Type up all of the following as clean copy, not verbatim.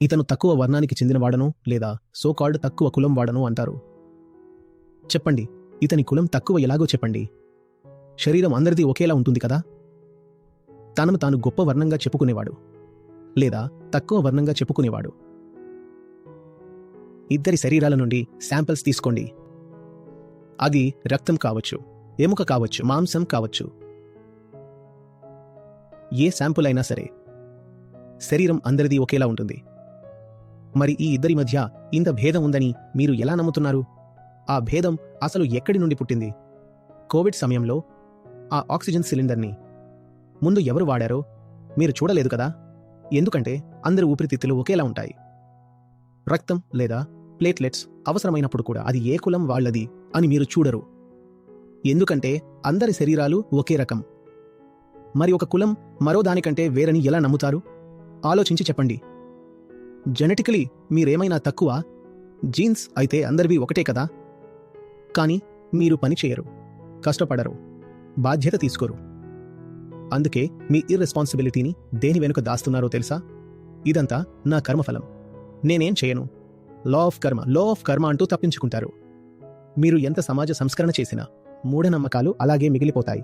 ఇతను తక్కువ వర్ణానికి చెందినవాడను లేదా సోకాల్డ్ తక్కువ కులం వాడను అంటారు. చెప్పండి, ఇతని కులం తక్కువ ఎలాగో చెప్పండి. శరీరం అందరిది ఒకేలా ఉంటుంది కదా. తనను తాను గొప్ప వర్ణంగా చెప్పుకునేవాడు లేదా తక్కువ వర్ణంగా చెప్పుకునేవాడు. ఇద్దరి శరీరాల నుండి శాంపిల్స్ తీసుకోండి. అది రక్తం కావచ్చు, ఎముక కావచ్చు, మాంసం కావచ్చు. ఏ శాంపుల్ అయినా సరే శరీరం అందరిది ఒకేలా ఉంటుంది. మరి ఈ ఇద్దరి మధ్య ఇంత భేదం ఉందని మీరు ఎలా నమ్ముతున్నారు? ఆ భేదం అసలు ఎక్కడి నుండి పుట్టింది? కోవిడ్ సమయంలో ఆ ఆక్సిజన్ సిలిండర్ని ముందు ఎవరు వాడారో మీరు చూడలేదు కదా. ఎందుకంటే అందరి ఊపిరితిత్తులు ఒకేలా ఉంటాయి. రక్తం లేదా ప్లేట్లెట్స్ అవసరమైనప్పుడు కూడా అది ఏ కులం వాళ్ళది అని మీరు చూడరు. ఎందుకంటే అందరి శరీరాలు ఒకే రకం. మరి ఒక కులం మరో దానికంటే వేరని ఎలా నమ్ముతారు? ఆలోచించి చెప్పండి. జెనెటికలీ మీరేమైనా తక్కువ జీన్స్ అయితే అందరివి ఒకటే కదా. కానీ మీరు పని చేయరు, కష్టపడరు, బాధ్యత తీసుకోరు. అందుకే మీ ఇర్రెస్పాన్సిబిలిటీని దేని వెనుక దాస్తున్నారో తెలుసా? ఇదంతా నా కర్మఫలం, నేనేం చేయను, లా ఆఫ్ కర్మ అంటూ తప్పించుకుంటారు. మీరు ఎంత సమాజ సంస్కరణ చేసినా మూఢనమ్మకాలు అలాగే మిగిలిపోతాయి.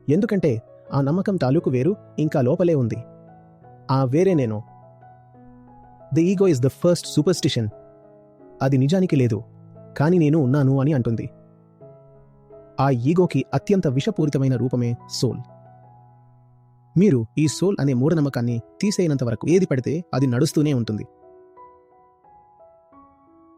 ఎందుకంటే ఆ నమ్మకం తాలూకు వేరు ఇంకా లోపలే ఉంది. ఆ వేరే నేను. The ego is the first superstition. అది నిజానికి లేదు, కానీ నేను ఉన్నాను అని అంటుంది. ఆ ఈగోకి అత్యంత విషపూరితమైన రూపమే సోల్. మీరు ఈ సోల్ అనే మూఢనమ్మకాన్ని తీసేయనంత వరకు ఏది పడితే అది నడుస్తూనే ఉంటుంది.